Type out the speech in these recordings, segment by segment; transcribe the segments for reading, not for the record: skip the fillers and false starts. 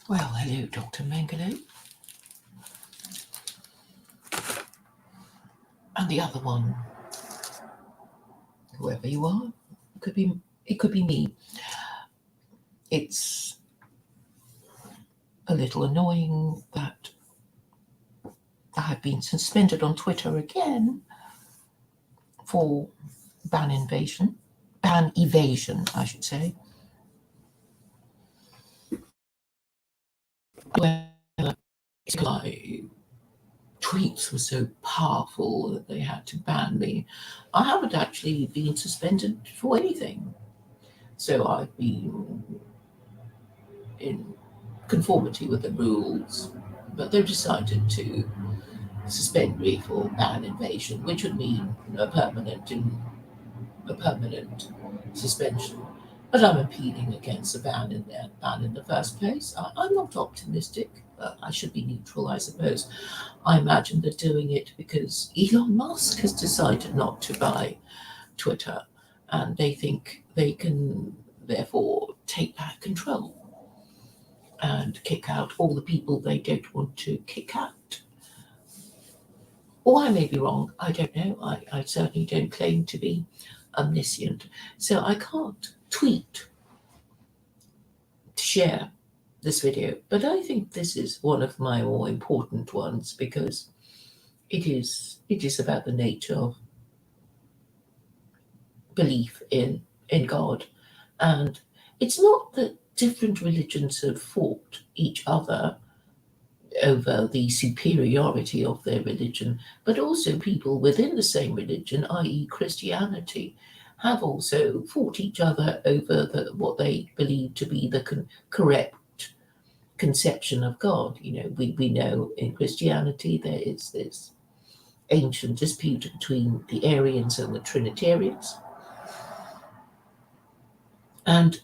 Well, hello, Dr. Mengele. And the other one, whoever you are, it could be me. It's a little annoying that I have been suspended on Twitter again for ban evasion, I should say. Where my tweets were so powerful that they had to ban me. I haven't actually been suspended for anything. So I've been in conformity with the rules, but they've decided to suspend me for ban invasion, which would mean a permanent suspension. But I'm appealing against the ban in the first place. I'm not optimistic. I should be neutral, I suppose. I imagine they're doing it because Elon Musk has decided not to buy Twitter, and they think they can therefore take back control and kick out all the people they don't want to kick out. Or I may be wrong, I don't know. I certainly don't claim to be omniscient. So I can't tweet to share this video, but I think this is one of my more important ones because it is about the nature of belief in God. And it's not that different religions have fought each other over the superiority of their religion, but also people within the same religion, i.e. Christianity, have also fought each other over what they believe to be the correct conception of God. We know in Christianity there is this ancient dispute between the Arians and the Trinitarians. And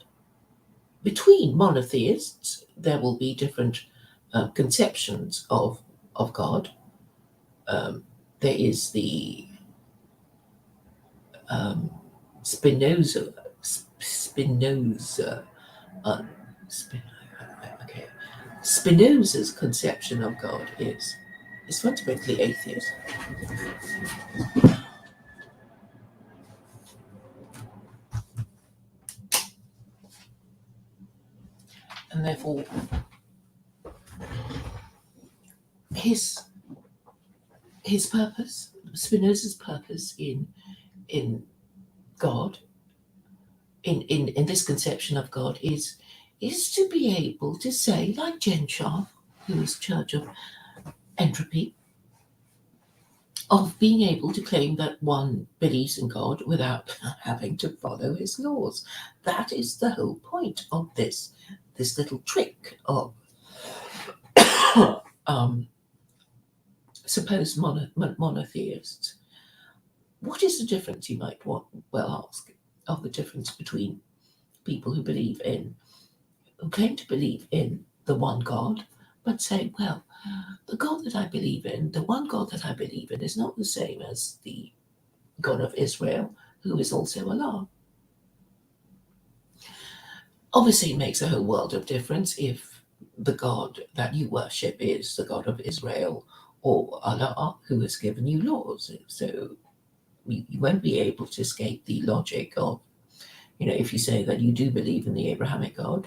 between monotheists, there will be different conceptions of God. There is the Spinoza. Spinoza's conception of God is fundamentally atheist. And therefore, his purpose, Spinoza's purpose in God, in this conception of God, is to be able to say, like Genshaw, who is Church of Entropy, of being able to claim that one believes in God without having to follow his laws. That is the whole point of this little trick of supposed monotheists. What is the difference, you might ask, of the difference between people who claim to believe in the one God, but say, well, the God that I believe in, the one God that I believe in, is not the same as the God of Israel, who is also Allah. Obviously, it makes a whole world of difference if the God that you worship is the God of Israel or Allah, who has given you laws. So you won't be able to escape the logic of, if you say that you do believe in the Abrahamic God,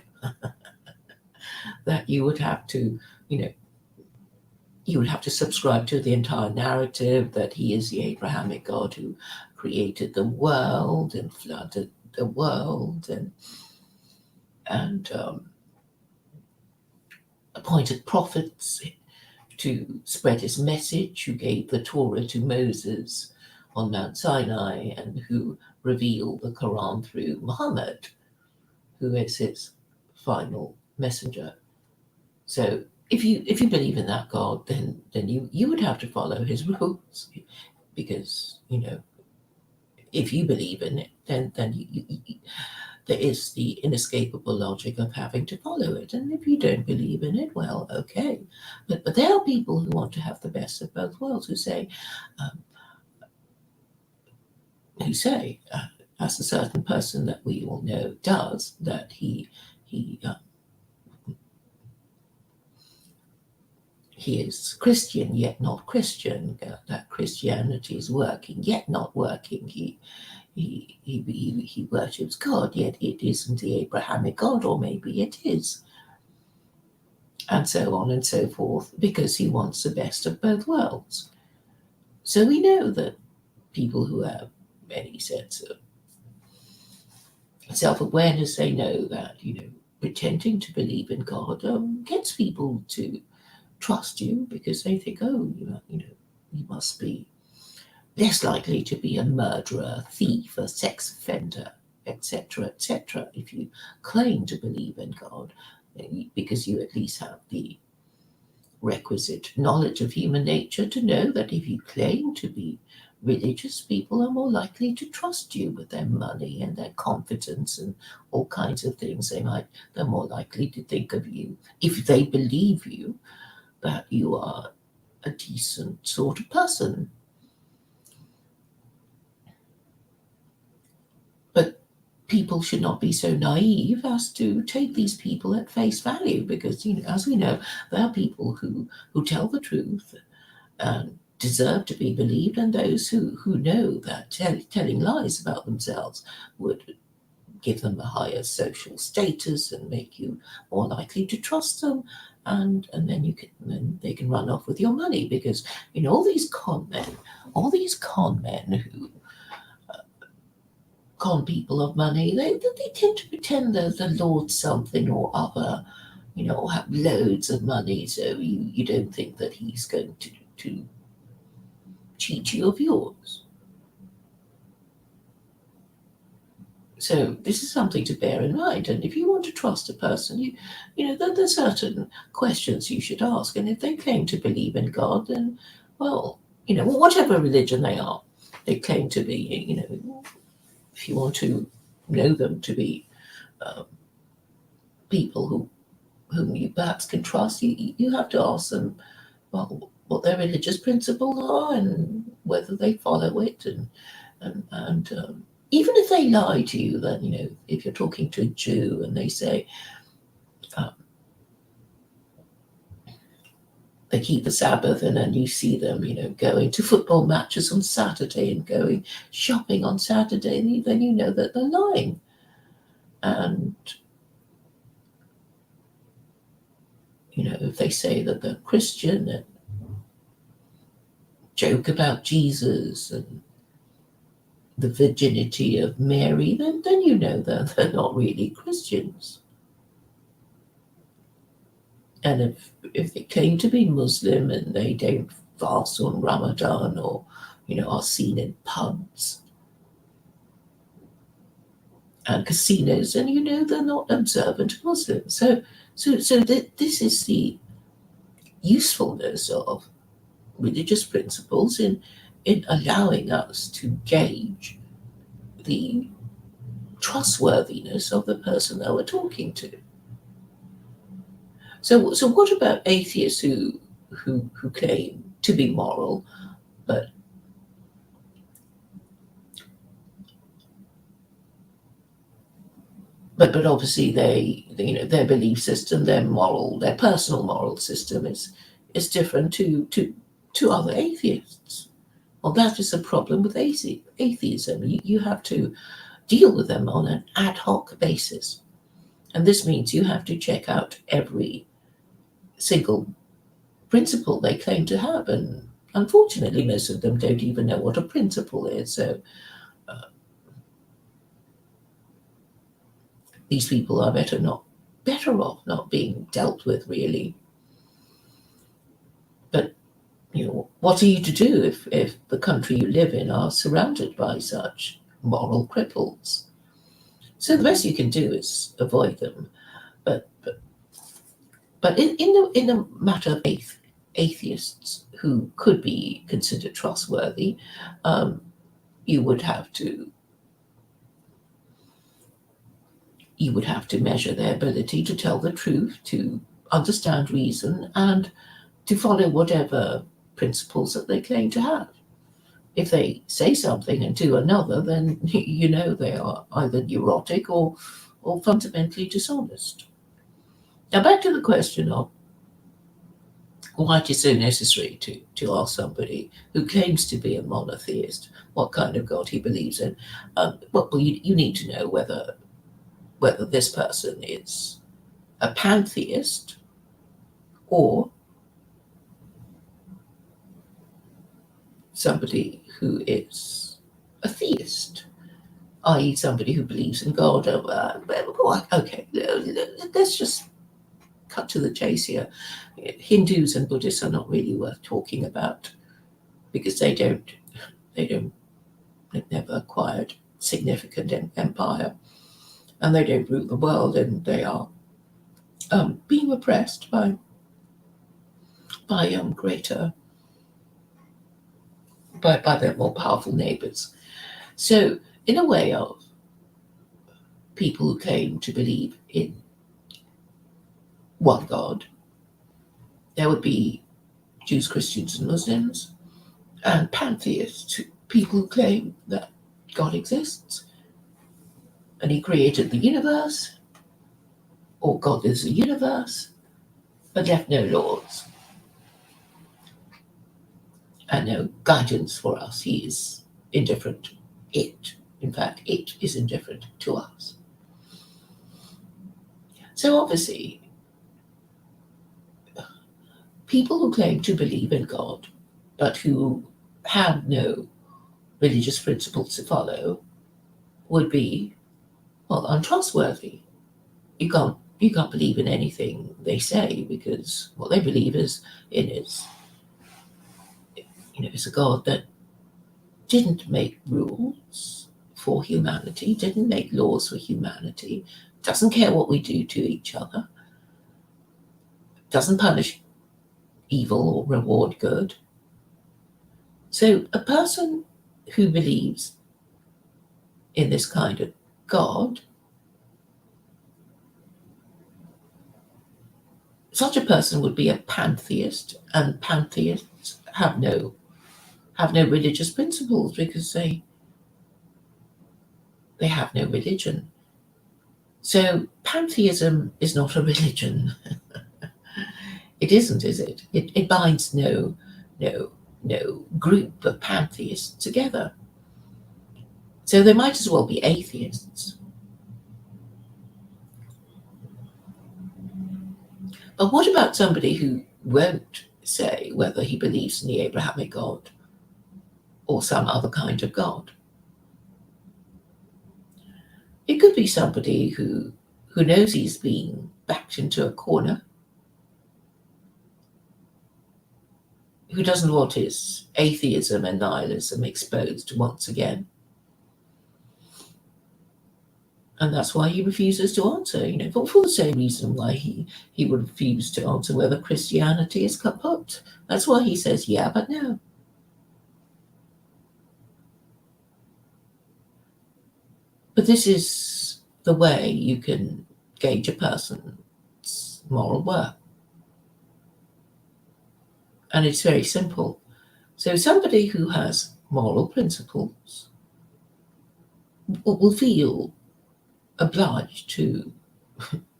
that you would have to, subscribe to the entire narrative that he is the Abrahamic God who created the world and flooded the world and appointed prophets to spread his message, who gave the Torah to Moses on Mount Sinai and who revealed the Quran through Muhammad, who is his final messenger. So if you believe in that God, then you would have to follow his rules, because if you believe in it, then there is the inescapable logic of having to follow it. And if you don't believe in it, well, okay. But there are people who want to have the best of both worlds, who say, as a certain person that we all know does, that he is Christian yet not Christian, that Christianity is working yet not working. He worships God, yet it isn't the Abrahamic God, or maybe it is, and so on and so forth, because he wants the best of both worlds. So we know that people who have many sets of self-awareness, they know that, pretending to believe in God gets people to trust you, because they think, oh, you must be less likely to be a murderer, thief, a sex offender, etc., if you claim to believe in God, because you at least have the requisite knowledge of human nature to know that if you claim to be religious, people are more likely to trust you with their money and their confidence and all kinds of things. They're more likely to think of you, if they believe you, that you are a decent sort of person. But people should not be so naive as to take these people at face value, because, as we know, there are people who tell the truth and deserve to be believed, and those who know that telling lies about themselves would give them a higher social status and make you more likely to trust them, and then they can run off with your money, because all these con men who con people of money, they tend to pretend they're the Lord something or other, or have loads of money, so you don't think that he's going to cheat you of yours. So this is something to bear in mind. And if you want to trust a person, there's certain questions you should ask. And if they claim to believe in God, then, well, whatever religion they claim to be, if you want to know them to be people whom you perhaps can trust, you have to ask them, well, what their religious principles are and whether they follow it, and even if they lie to you, then if you're talking to a Jew and they say they keep the Sabbath, and then you see them going to football matches on Saturday and going shopping on Saturday, then you know that they're lying. And if they say that they're Christian and joke about Jesus and the virginity of Mary, then you know that they're not really Christians. And if they claim to be Muslim and they don't fast on Ramadan, or are seen in pubs and casinos, then they're not observant Muslims. So this is the usefulness of religious principles in allowing us to gauge the trustworthiness of the person that we're talking to. So what about atheists who claim to be moral, but obviously their belief system, their personal moral system is different to other atheists? Well, that is a problem with atheism. You have to deal with them on an ad hoc basis. And this means you have to check out every single principle they claim to have. And unfortunately, most of them don't even know what a principle is. So these people are better off not being dealt with, really. But what are you to do if the country you live in are surrounded by such moral cripples? So the best you can do is avoid them. But in the matter of atheists who could be considered trustworthy, you would have to measure their ability to tell the truth, to understand reason, and to follow whatever principles that they claim to have. If they say something and do another, then they are either neurotic or fundamentally dishonest. Now back to the question of why it is so necessary to ask somebody who claims to be a monotheist what kind of God he believes in. Well, you need to know whether this person is a pantheist or somebody who is a theist, i.e. somebody who believes in God. Okay, let's just cut to the chase here. Hindus and Buddhists are not really worth talking about because they've never acquired significant empire, and they don't rule the world, and they are being oppressed by their more powerful neighbors. So, in a way of people who claim to believe in one God, there would be Jews, Christians, and Muslims, and pantheists, people who claim that God exists and he created the universe, or God is the universe, but left no laws and no guidance for us. He is indifferent. In fact, it is indifferent to us. So obviously, people who claim to believe in God, but who have no religious principles to follow, would be, well, untrustworthy. You can't believe in anything they say, because what they believe is a God that didn't make rules for humanity, didn't make laws for humanity, doesn't care what we do to each other, doesn't punish evil or reward good. So a person who believes in this kind of God, such a person would be a pantheist, and pantheists have no religious principles because they have no religion. So pantheism is not a religion. It isn't, is it? It binds no group of pantheists together. So they might as well be atheists. But what about somebody who won't say whether he believes in the Abrahamic God or some other kind of God? It could be somebody who knows he's being backed into a corner, who doesn't want his atheism and nihilism exposed once again. And that's why he refuses to answer, for the same reason why he would refuse to answer whether Christianity is kaput. That's why he says, yeah, but no. But this is the way you can gauge a person's moral worth. And it's very simple. So somebody who has moral principles will feel obliged to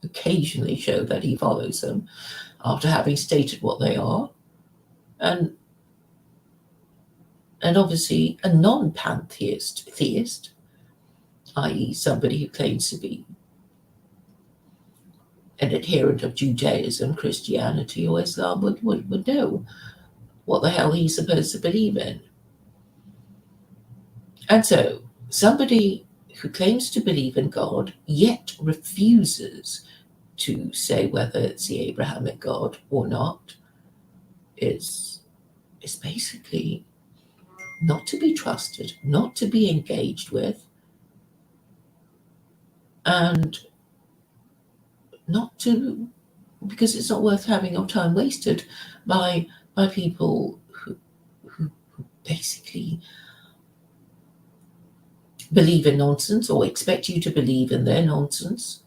occasionally show that he follows them after having stated what they are. And obviously a non-pantheist theist, i.e. somebody who claims to be an adherent of Judaism, Christianity, or Islam would know what the hell he's supposed to believe in. And so somebody who claims to believe in God yet refuses to say whether it's the Abrahamic God or not is basically not to be trusted, not to be engaged with, and not to, because it's not worth having your time wasted by people who basically believe in nonsense or expect you to believe in their nonsense.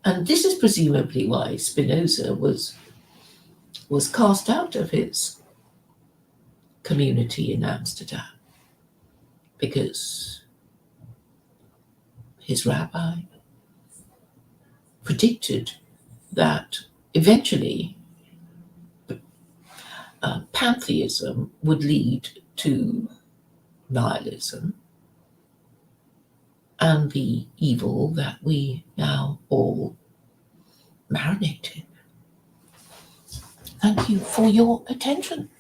And this is presumably why Spinoza was cast out of his community in Amsterdam, because his rabbi predicted that eventually pantheism would lead to nihilism and the evil that we now all marinate in. Thank you for your attention.